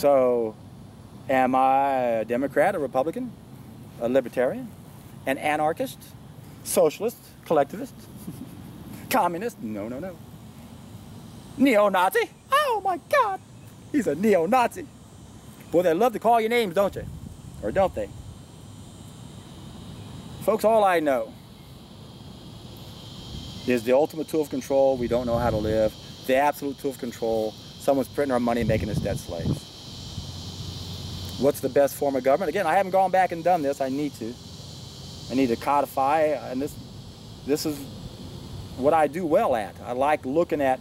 So, am I a Democrat, a Republican, a Libertarian, an anarchist, socialist, collectivist, communist? No, no, no. Neo-Nazi? Oh my God, he's a neo-Nazi. Boy, they love to call you names, don't you? Or don't they? Folks, all I know is the ultimate tool of control. We don't know how to live. The absolute tool of control. Someone's printing our money and making us debt slaves. What's the best form of government? Again, I haven't gone back and done this. I need to. I need to codify, and this is what I do well at. I like looking at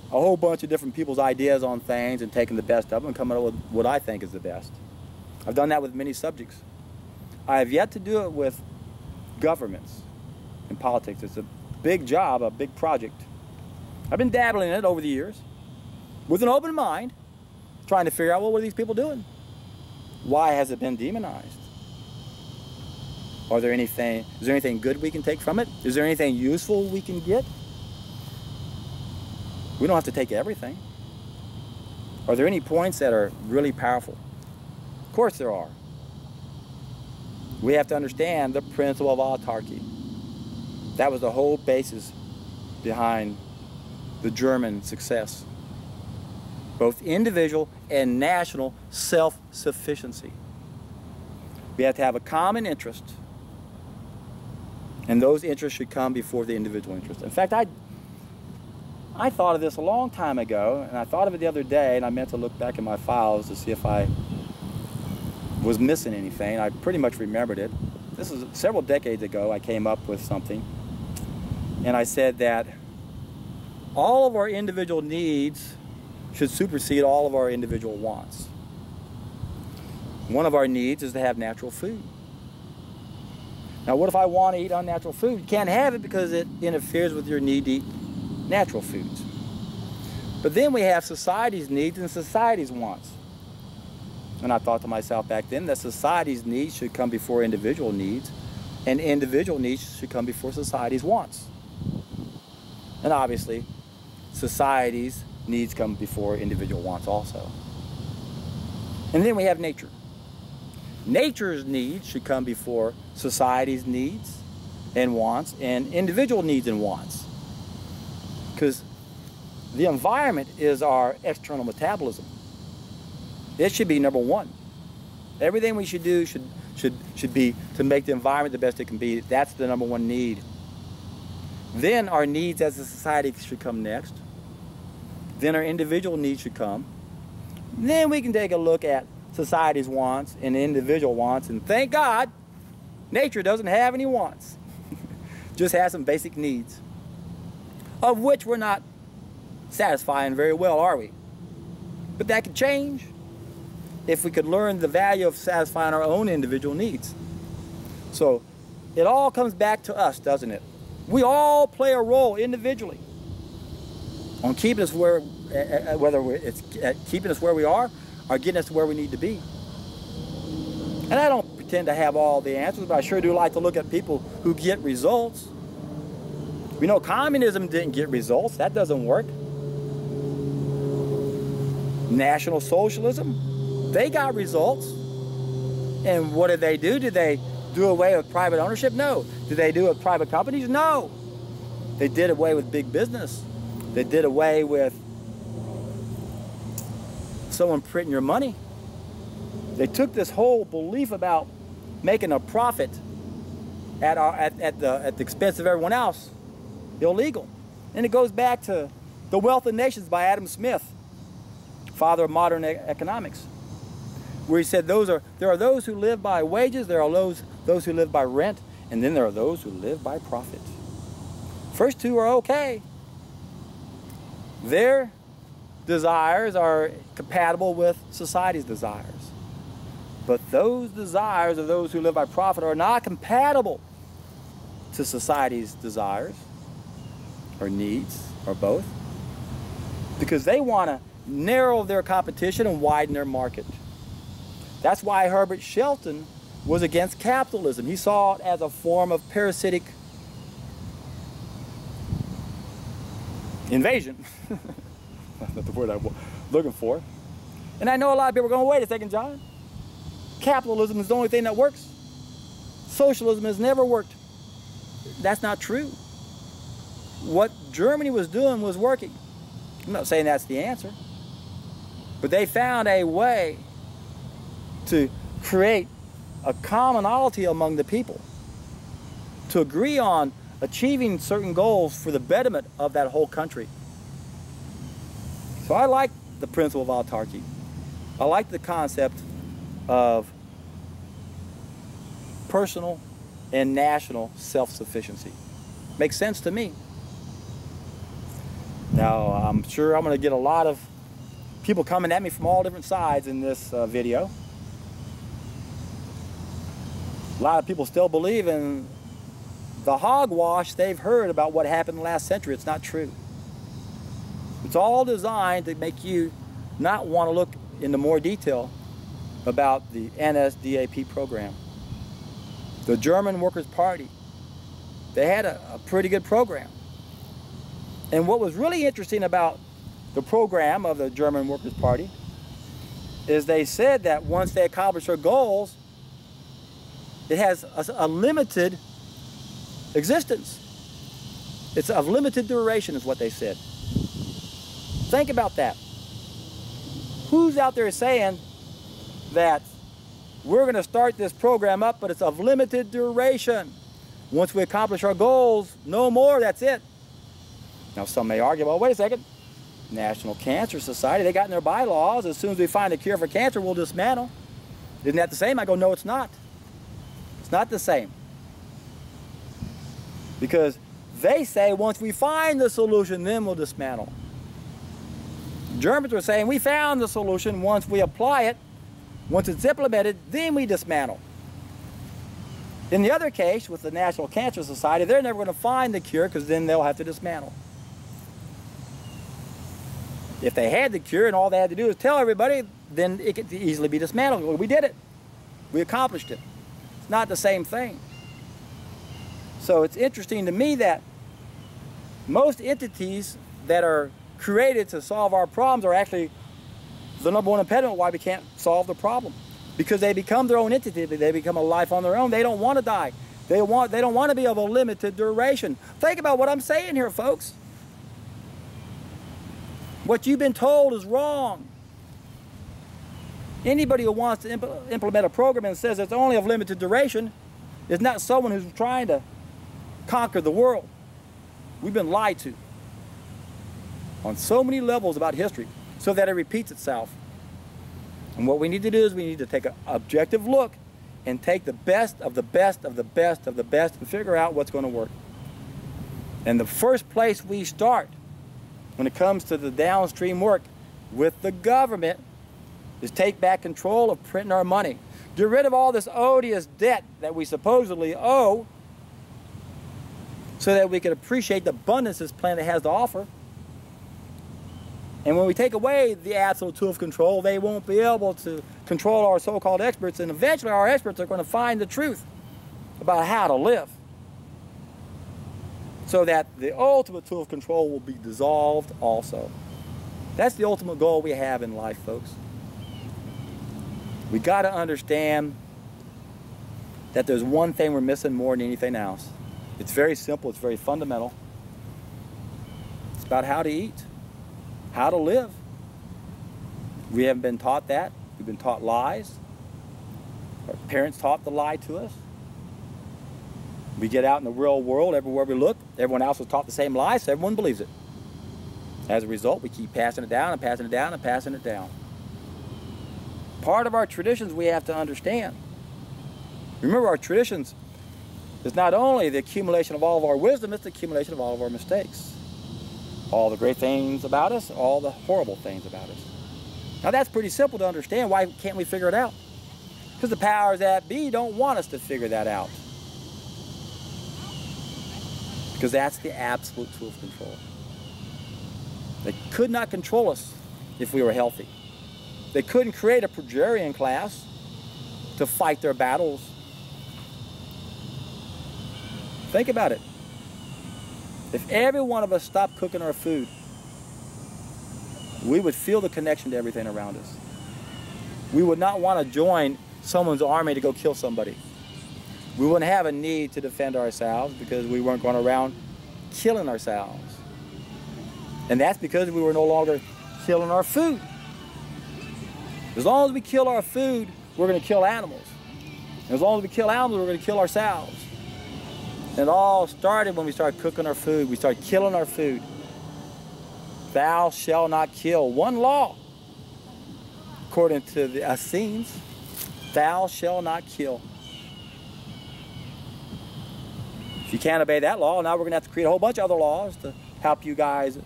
a whole bunch of different people's ideas on things and taking the best of them and coming up with what I think is the best. I've done that with many subjects. I have yet to do it with governments and politics. It's a big job, a big project. I've been dabbling in it over the years with an open mind, trying to figure out, well, what are these people doing? Why has it been demonized? Is there anything good we can take from it? Is there anything useful we can get? We don't have to take everything. Are there any points that are really powerful? Of course there are. We have to understand the principle of autarky. That was the whole basis behind the German success. Both individual and national self-sufficiency. We have to have a common interest, and those interests should come before the individual interest. In fact, I thought of this a long time ago, and I thought of it the other day, and I meant to look back in my files to see if I was missing anything. I pretty much remembered it. This was several decades ago. I came up with something, and I said that all of our individual needs should supersede all of our individual wants. One of our needs is to have natural food. Now, what if I want to eat unnatural food? You can't have it because it interferes with your need to eat natural foods. But then we have society's needs and society's wants. And I thought to myself back then that society's needs should come before individual needs, and individual needs should come before society's wants. And obviously, society's needs come before individual wants also. And then we have nature. Nature's needs should come before society's needs and wants, and individual needs and wants. Because the environment is our external metabolism. It should be number one. Everything we should do should be to make the environment the best it can be. That's the number one need. Then our needs as a society should come next. Then our individual needs should come. Then we can take a look at society's wants and individual wants, and thank God, nature doesn't have any wants. Just has some basic needs, of which we're not satisfying very well, are we? But that could change if we could learn the value of satisfying our own individual needs. So it all comes back to us, doesn't it? We all play a role individually on keeping us where, whether it's keeping us where we are or getting us to where we need to be. And I don't pretend to have all the answers, but I sure do like to look at people who get results. We know communism didn't get results. That doesn't work. National Socialism, they got results. And what did they do? Did they do away with private ownership? No. Did they do it with private companies? No. They did away with big business. They did away with someone printing your money. They took this whole belief about making a profit at the expense of everyone else illegal. And it goes back to The Wealth of Nations by Adam Smith, father of modern economics, where he said there are those who live by wages, there are those who live by rent, and then there are those who live by profit. First two are okay. Their desires are compatible with society's desires. But those desires of those who live by profit are not compatible to society's desires or needs or both, because they want to narrow their competition and widen their market. That's why Herbert Shelton was against capitalism. He saw it as a form of parasitic invasion. That's not the word I'm looking for. And I know a lot of people are going, wait a second, John. Capitalism is the only thing that works. Socialism has never worked. That's not true. What Germany was doing was working. I'm not saying that's the answer. But they found a way to create a commonality among the people, to agree on achieving certain goals for the betterment of that whole country. So I like the principle of autarky. I like the concept of personal and national self-sufficiency. Makes sense to me. Now, I'm sure I'm going to get a lot of people coming at me from all different sides in this video. A lot of people still believe in the hogwash they've heard about what happened in the last century. It's not true. It's all designed to make you not want to look into more detail about the NSDAP program. The German Workers' Party, they had a pretty good program. And what was really interesting about the program of the German Workers' Party is they said that once they accomplish their goals, it has a limited existence. It's of limited duration is what they said. Think about that. Who's out there saying that we're going to start this program up, but it's of limited duration? Once we accomplish our goals, no more, that's it. Now some may argue, well, wait a second. National Cancer Society, they got in their bylaws, as soon as we find a cure for cancer, we'll dismantle. Isn't that the same? I go, no, it's not. It's not the same. Because they say once we find the solution, then we'll dismantle. Germans were saying we found the solution, once we apply it, once it's implemented, then we dismantle. In the other case, with the National Cancer Society, they're never going to find the cure because then they'll have to dismantle. If they had the cure and all they had to do is tell everybody, then it could easily be dismantled. Well, we did it. We accomplished it. It's not the same thing. So it's interesting to me that most entities that are created to solve our problems are actually the number one impediment why we can't solve the problem. Because they become their own entity. They become a life on their own. They don't want to die. They don't want to be of a limited duration. Think about what I'm saying here, folks. What you've been told is wrong. Anybody who wants to implement a program and says it's only of limited duration is not someone who's trying to conquer the world. We've been lied to on so many levels about history so that it repeats itself. And what we need to do is we need to take an objective look and take the best of the best of the best of the best and figure out what's going to work. And the first place we start when it comes to the downstream work with the government is take back control of printing our money. Get rid of all this odious debt that we supposedly owe so that we can appreciate the abundance this planet has to offer. And when we take away the absolute tool of control, they won't be able to control our so-called experts, and eventually our experts are going to find the truth about how to live, so that the ultimate tool of control will be dissolved also. That's the ultimate goal we have in life, folks. We got to understand that there's one thing we're missing more than anything else. It's very simple, it's very fundamental. It's about how to eat, how to live. We haven't been taught that. We've been taught lies. Our parents taught the lie to us. We get out in the real world, everywhere we look, everyone else was taught the same lie, so everyone believes it. As a result, we keep passing it down and passing it down and passing it down. Part of our traditions we have to understand. Remember, our traditions is not only the accumulation of all of our wisdom, it's the accumulation of all of our mistakes. All the great things about us, all the horrible things about us. Now that's pretty simple to understand. Why can't we figure it out? Because the powers that be don't want us to figure that out. Because that's the absolute tool of control. They could not control us if we were healthy. They couldn't create a Progerian class to fight their battles. Think about it. If every one of us stopped cooking our food, we would feel the connection to everything around us. We would not want to join someone's army to go kill somebody. We wouldn't have a need to defend ourselves because we weren't going around killing ourselves. And that's because we were no longer killing our food. As long as we kill our food, we're going to kill animals. As long as we kill animals, we're going to kill ourselves. And it all started when we started cooking our food. We started killing our food. Thou shalt not kill. One law, according to the Essenes, thou shalt not kill. If you can't obey that law, now we're going to have to create a whole bunch of other laws to help you guys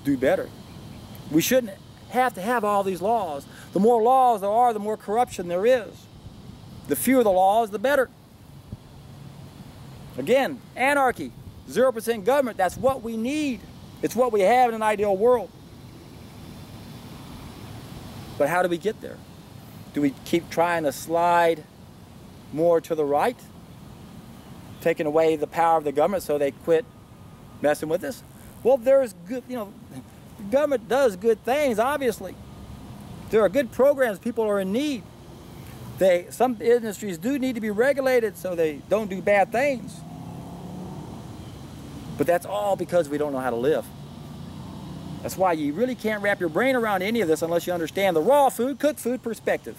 do better. We shouldn't have to have all these laws. The more laws there are, the more corruption there is. The fewer the laws, the better. Again, anarchy, 0% government, that's what we need. It's what we have in an ideal world. But how do we get there? Do we keep trying to slide more to the right, taking away the power of the government so they quit messing with us? Well, there's good, the government does good things, obviously. There are good programs, people are in need. Some industries do need to be regulated so they don't do bad things. But that's all because we don't know how to live. That's why you really can't wrap your brain around any of this unless you understand the raw food, cooked food perspective.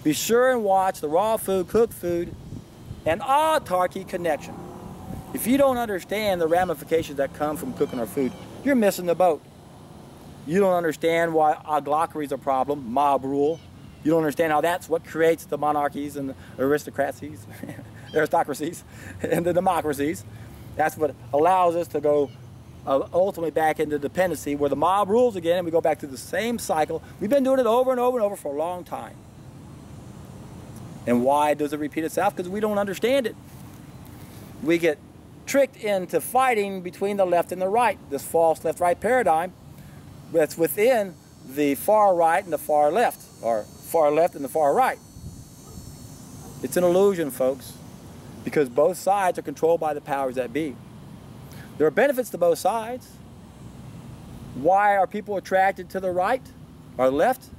Be sure and watch the raw food, cooked food, and autarky connection. If you don't understand the ramifications that come from cooking our food, you're missing the boat. You don't understand why oglockary is a problem, mob rule. You don't understand how that's what creates the monarchies and the aristocracies, aristocracies and the democracies. That's what allows us to go ultimately back into dependency where the mob rules again and we go back to the same cycle. We've been doing it over and over and over for a long time. And why does it repeat itself? Because we don't understand it. We get tricked into fighting between the left and the right, this false left-right paradigm that's within the far right and the far left, or far left and the far right. It's an illusion, folks, because both sides are controlled by the powers that be. There are benefits to both sides. Why are people attracted to the right or left?